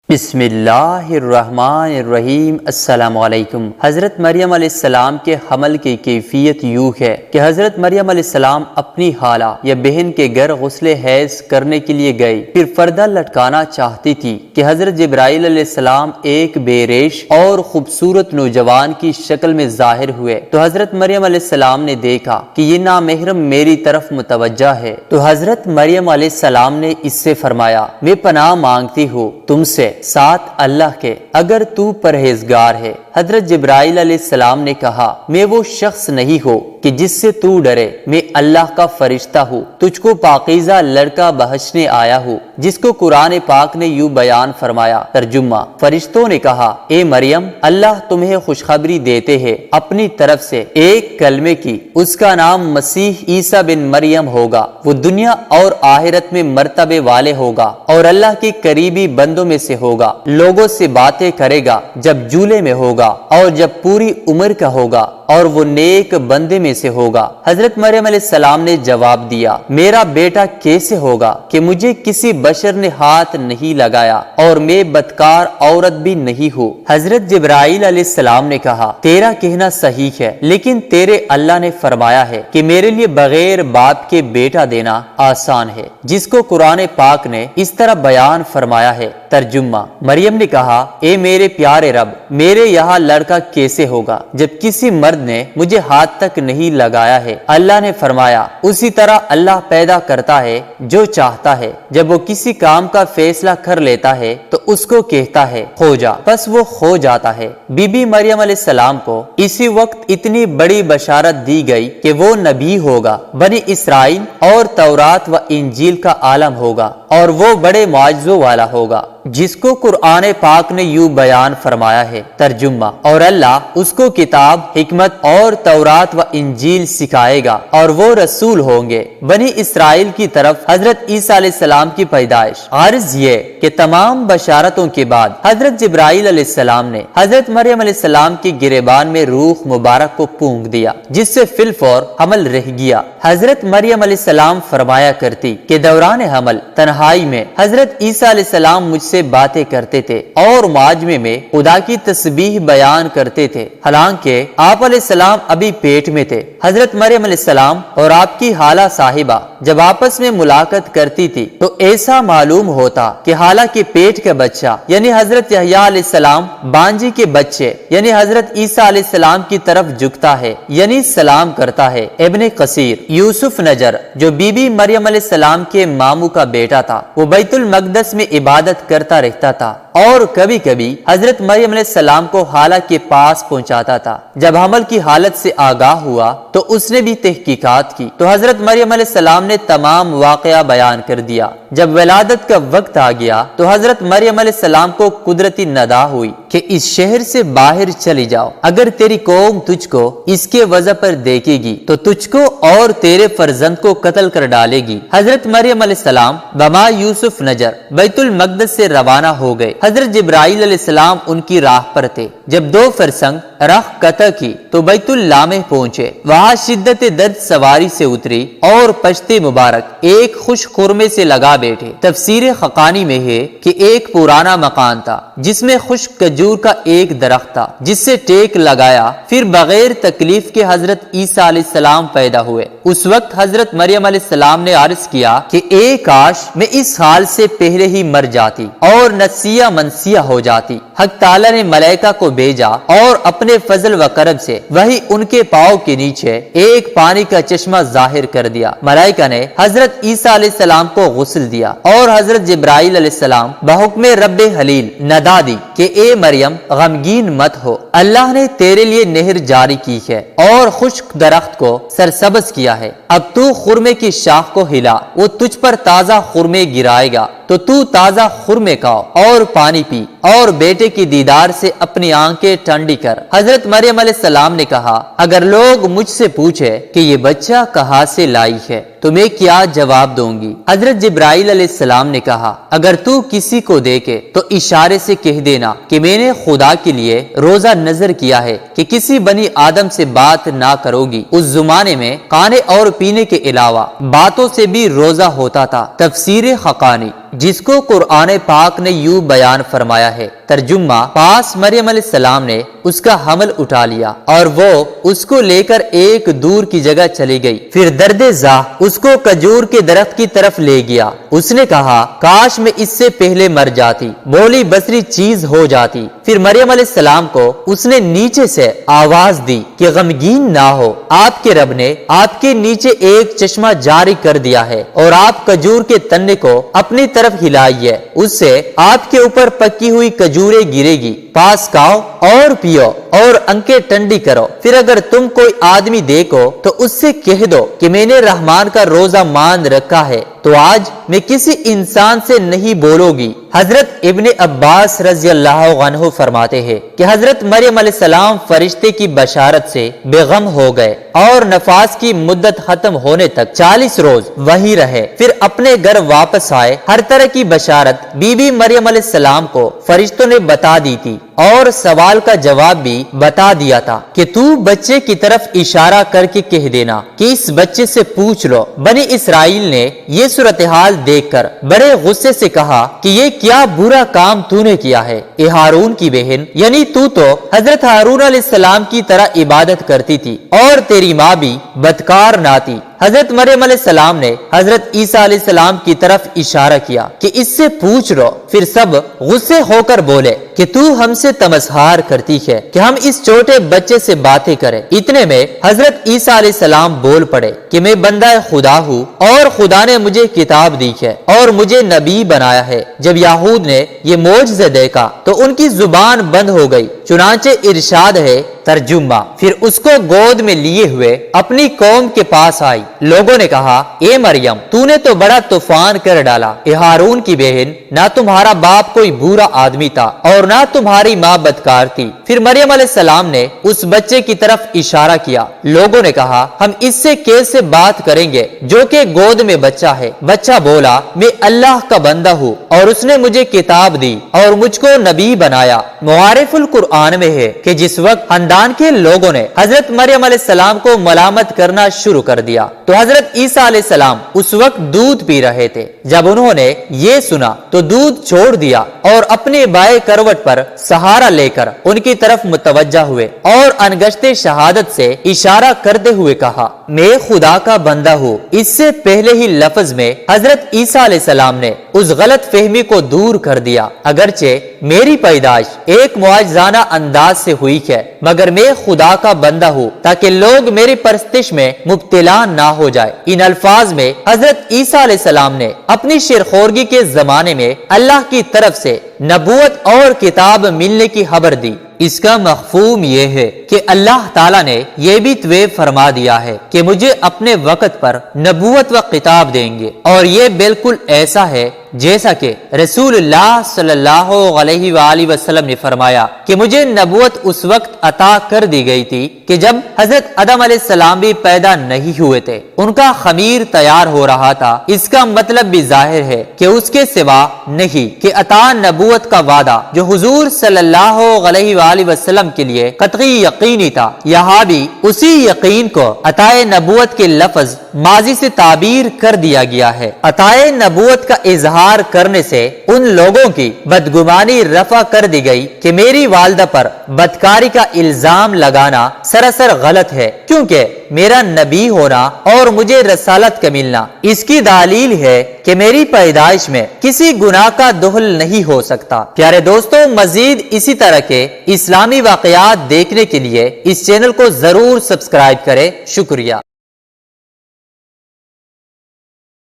بسم اللہ الرحمن الرحیم۔ السلام علیکم۔ حضرت مریم علیہ السلام کے حمل کی کیفیت یوں ہے کہ حضرت مریم علیہ السلام اپنی خالہ یا بہن کے گھر غسل حیض کرنے کے لیے گئی، پھر پردہ لٹکانا چاہتی تھی کہ حضرت جبرائیل علیہ السلام ایک بے ریش اور خوبصورت نوجوان کی شکل میں ظاہر ہوئے تو حضرت مریم علیہ السلام نے دیکھا کہ یہ نامحرم میری طرف متوجہ ہے، تو حضرت مریم علیہ السلام نے اس سے فرمایا، میں پناہ مانگتی ہوں تم سے ساتھ اللہ کے، اگر تو پرہیزگار ہے۔ حضرت جبرائیل علیہ السلام نے کہا، میں وہ شخص نہیں ہوں کہ جس سے تو ڈرے، میں اللہ کا فرشتہ ہوں، تجھ کو پاکیزہ لڑکا بخشنے آیا ہوں، جس کو قرآن پاک نے یوں بیان فرمایا۔ ترجمہ: فرشتوں نے کہا، اے مریم، اللہ تمہیں خوشخبری دیتے ہیں اپنی طرف سے ایک کلمے کی، اس کا نام مسیح عیسیٰ بن مریم ہوگا، وہ دنیا اور آخرت میں مرتبے والے ہوگا اور اللہ کے قریبی بندوں میں سے ہوگا، لوگوں سے باتیں کرے گا جب جولے میں ہوگا اور جب پوری عمر کا ہوگا، اور وہ نیک بندے میں سے ہوگا۔ حضرت مریم علیہ السلام نے جواب دیا، میرا بیٹا کیسے ہوگا کہ مجھے کسی بشر نے ہاتھ نہیں لگایا اور میں بدکار عورت بھی نہیں ہوں۔ حضرت جبرائیل علیہ السلام نے کہا، تیرا کہنا صحیح ہے، لیکن تیرے اللہ نے فرمایا ہے کہ میرے لیے بغیر باپ کے بیٹا دینا آسان ہے، جس کو قرآن پاک نے اس طرح بیان فرمایا ہے۔ ترجمہ: مریم نے کہا، اے میرے پیارے رب، میرے یہاں لڑکا کیسے ہوگا جب کسی مرد نے مجھے ہاتھ تک نہیں لگایا ہے؟ اللہ نے فرمایا، اسی طرح اللہ پیدا کرتا ہے جو چاہتا ہے، جب وہ کسی کام کا فیصلہ کر لیتا ہے تو اس کو کہتا ہے ہو جا، بس وہ ہو جاتا ہے۔ بی بی مریم علیہ السلام کو اسی وقت اتنی بڑی بشارت دی گئی کہ وہ نبی ہوگا، بنی اسرائیل اور تورات و انجیل کا عالم ہوگا اور وہ بڑے معجزوں والا ہوگا، جس کو قرآن پاک نے یوں بیان فرمایا ہے۔ ترجمہ: اور اللہ اس کو کتاب، حکمت اور تورات و انجیل سکھائے گا اور وہ رسول ہوں گے بنی اسرائیل کی طرف حضرت عیسیٰ علیہ السلام کی پیدائش۔ غرض یہ کہ تمام بشارتوں کے بعد حضرت جبرائیل علیہ السلام نے حضرت مریم علیہ السلام کی گریبان میں روح مبارک کو پھونک دیا، جس سے فی الفور حمل رہ گیا۔ حضرت مریم علیہ السلام فرمایا کرتی کہ دوران حمل تنہائی میں حضرت عیسیٰ علیہ السلام مجھ سے باتیں کرتے تھے اور معجمے میں خدا کی تسبیح بیان کرتے تھے، حالانکہ آپ علیہ السلام ابھی پیٹ میں تھے۔ حضرت مریم علیہ السلام اور آپ کی خالہ صاحبہ جب آپس میں ملاقات کرتی تھی تو ایسا معلوم ہوتا کہ خالہ کے پیٹ کا بچہ یعنی حضرت یحییٰ علیہ السلام بانجی کے بچے یعنی حضرت عیسیٰ علیہ السلام کی طرف جھکتا ہے، یعنی سلام کرتا ہے۔ ابن کثیر: یوسف نجر جو بی بی مریم علیہ السلام کے ماموں کا بیٹا تھا، وہ بیت المقدس میں عبادت کرتا رہتا تھا اور کبھی کبھی حضرت مریم علیہ السلام کو خالہ کے پاس پہنچاتا تھا۔ جب حمل کی حالت سے آگاہ ہوا تو اس نے بھی تحقیقات کی تو حضرت مریم علیہ السلام نے تمام واقعہ بیان کر دیا۔ جب ولادت کا وقت آ گیا تو حضرت مریم علیہ السلام کو قدرتی ندا ہوئی کہ اس شہر سے باہر چلی جاؤ، اگر تیری قوم تجھ کو اس کے وجہ پر دیکھے گی تو تجھ کو اور تیرے فرزند کو قتل کر ڈالے گی۔ حضرت مریم علیہ السلام بما یوسف نجر بیت المقدس سے روانہ ہو گئے۔ حضرت جبرائیل علیہ السلام ان کی راہ پر تھے۔ جب دو فرسنگ راہ قطع کی تو بیت اللہ میں پہنچے، وہاں شدت درد سواری سے اتری اور پشتے مبارک ایک خوش خرمے سے لگا بیٹھے۔ تفسیر حقانی میں ہے کہ ایک پرانا مکان تھا جس میں خشک کھجور کا ایک درخت تھا، جس سے ٹیک لگایا پھر بغیر تکلیف کے حضرت عیسیٰ علیہ السلام پیدا ہوئے۔ اس وقت حضرت مریم علیہ السلام نے عرض کیا کہ اے کاش میں اس حال سے پہلے ہی مر جاتی اور نسیہ منسیہ ہو جاتی۔ حق تعالی نے ملائکہ کو بھیجا اور اپنے فضل و کرم سے وہی ان کے پاؤں کے نیچے ایک پانی کا چشمہ ظاہر کر دیا۔ ملائکہ نے حضرت عیسیٰ علیہ السلام کو غسل دیا اور حضرت جبرائیل علیہ السلام بحکم رب حلیل ندا دی کہ اے مریم غمگین مت ہو، اللہ نے تیرے لیے نہر جاری کی ہے اور خشک درخت کو سرسبز کیا ہے، اب تو خرمے کی شاخ کو ہلا، وہ تجھ پر تازہ خرمے گرائے گا، تو تازہ خرمے کھاؤ اور پانی پی اور بیٹے کی دیدار سے اپنی آنکھیں ٹھنڈی کر۔ حضرت مریم علیہ السلام نے کہا، اگر لوگ مجھ سے پوچھے کہ یہ بچہ کہاں سے لائی ہے تو میں کیا جواب دوں گی؟ حضرت جبرائیل علیہ السلام نے کہا، اگر تو کسی کو دیکھے تو اشارے سے کہہ دینا کہ میں نے خدا کے لیے روزہ نظر کیا ہے کہ کسی بنی آدم سے بات نہ کرو گی۔ اس زمانے میں کھانے اور پینے کے علاوہ باتوں سے بھی روزہ ہوتا تھا۔ تفسیر حقانی جس کو قرآن پاک نے یوں بیان فرمایا ہے۔ ترجمہ: پاس مریم علیہ السلام نے اس کا حمل اٹھا لیا اور وہ اس کو لے کر ایک دور کی جگہ چلی گئی۔ پھر درد زاہ اس کو کھجور کے درخت کی طرف لے گیا۔ اس نے کہا کاش میں اس سے پہلے مر جاتی، بولی بصری چیز ہو جاتی۔ پھر مریم علیہ السلام کو اس نے نیچے سے آواز دی کہ غمگین نہ ہو، آپ کے رب نے آپ کے نیچے ایک چشمہ جاری کر دیا ہے اور آپ کھجور کے تنے کو اپنی طرف ہلائیے، اس سے آپ کے اوپر پکی ہوئی کھجوریں گرے گی، پاس کھاؤ اور پیو اور آنکھیں ٹھنڈی کرو۔ پھر اگر تم کوئی آدمی دیکھو تو اس سے کہہ دو کہ میں نے رحمان کا روزہ مان رکھا ہے، تو آج میں کسی انسان سے نہیں بولوں گی۔ حضرت ابن عباس رضی اللہ عنہ فرماتے ہیں کہ حضرت مریم علیہ السلام فرشتے کی بشارت سے بے غم ہو گئے اور نفاس کی مدت ختم ہونے تک 40 روز وہی رہے، پھر اپنے گھر واپس آئے۔ ہر طرح کی بشارت بی بی مریم علیہ السلام کو فرشتوں نے بتا دی تھی اور سوال کا جواب بھی بتا دیا تھا کہ تو بچے کی طرف اشارہ کر کے کہہ دینا کہ اس بچے سے پوچھ لو۔ بنی اسرائیل نے یہ صورتحال دیکھ کر بڑے غصے سے کہا کہ یہ کیا برا کام تو نے کیا ہے، اے ہارون کی بہن، یعنی تو حضرت ہارون علیہ السلام کی طرح عبادت کرتی تھی اور تیری ماں بھی بدکار نہ تھی۔ حضرت مریم علیہ السلام نے حضرت عیسیٰ علیہ السلام کی طرف اشارہ کیا کہ اس سے پوچھ لو۔ پھر سب غصے ہو کر بولے کہ تو ہم سے تمسخر کرتی ہے کہ ہم اس چھوٹے بچے سے باتیں کریں۔ اتنے میں حضرت عیسیٰ علیہ السلام بول پڑے کہ میں بندہ خدا ہوں اور خدا نے مجھے کتاب دی ہے اور مجھے نبی بنایا ہے۔ جب یہود نے یہ معجزے دیکھا تو ان کی زبان بند ہو گئی، چنانچہ ارشاد ہے۔ ترجمہ: پھر اس کو گود میں لیے ہوئے اپنی قوم کے پاس آئی۔ لوگوں نے کہا اے مریم، تو نے تو بڑا طوفان کر ڈالا، اے ہارون کی بہن، نہ تمہارا باپ کوئی برا آدمی تھا اور نہ تمہاری ماں بدکار تھی۔ پھر مریم علیہ السلام نے اس بچے کی طرف اشارہ کیا۔ لوگوں نے کہا ہم اس سے کیسے بات کریں گے جو کہ گود میں بچہ ہے۔ بچہ بولا میں اللہ کا بندہ ہوں اور اس نے مجھے کتاب دی اور مجھ کو نبی بنایا۔ معارف القرآن میں ہے کہ جس وقت خاندان کے لوگوں نے حضرت مریم علیہ السلام کو ملامت کرنا شروع کر دیا تو حضرت عیسیٰ علیہ السلام اس وقت دودھ پی رہے تھے۔ جب انہوں نے یہ سنا تو دودھ چھوڑ دیا اور اپنے بائیں کروٹ پر سہارا لے کر ان کی طرف متوجہ ہوئے اور انگشت شہادت سے اشارہ کرتے ہوئے کہا میں خدا کا بندہ ہوں۔ اس سے پہلے ہی لفظ میں حضرت عیسیٰ علیہ السلام نے اس غلط فہمی کو دور کر دیا۔ اگرچہ میری پیدائش ایک معجزانہ انداز سے ہوئی ہے، مگر میں خدا کا بندہ ہوں تاکہ لوگ میری پرستش میں مبتلا نہ ہو جائے۔ ان الفاظ میں حضرت عیسیٰ علیہ السلام نے اپنی شیرخورگی کے زمانے میں اللہ کی طرف سے نبوت اور کتاب ملنے کی خبر دی۔ اس کا مفہوم یہ ہے کہ اللہ تعالیٰ نے یہ بھی طویب فرما دیا ہے کہ مجھے اپنے وقت پر نبوت و کتاب دیں گے، اور یہ بالکل ایسا ہے جیسا کہ رسول اللہ صلی اللہ علیہ وآلہ وسلم نے فرمایا کہ مجھے نبوت اس وقت عطا کر دی گئی تھی کہ جب حضرت آدم علیہ السلام بھی پیدا نہیں ہوئے تھے، ان کا خمیر تیار ہو رہا تھا۔ اس کا مطلب بھی ظاہر ہے کہ اس کے سوا نہیں کہ عطا نبوت کا وعدہ جو حضور صلی اللہ علیہ وآلہ وسلم کے لیے قطعی یقینی تھا، یہاں بھی اسی یقین کو عطا نبوت کے لفظ ماضی سے تعبیر کر دیا گیا ہے۔ عطا نبوت کا اظہار کرنے سے ان لوگوں کی بدگمانی رفع کر دی گئی کہ میری والدہ پر بدکاری کا الزام لگانا سراسر غلط ہے، کیونکہ میرا نبی ہونا اور مجھے رسالت کا ملنا اس کی دلیل ہے کہ میری پیدائش میں کسی گناہ کا دخل نہیں ہو سکتا۔ پیارے دوستوں، مزید اسی طرح کے اسلامی واقعات دیکھنے کے لیے اس چینل کو ضرور سبسکرائب کریں۔ شکریہ۔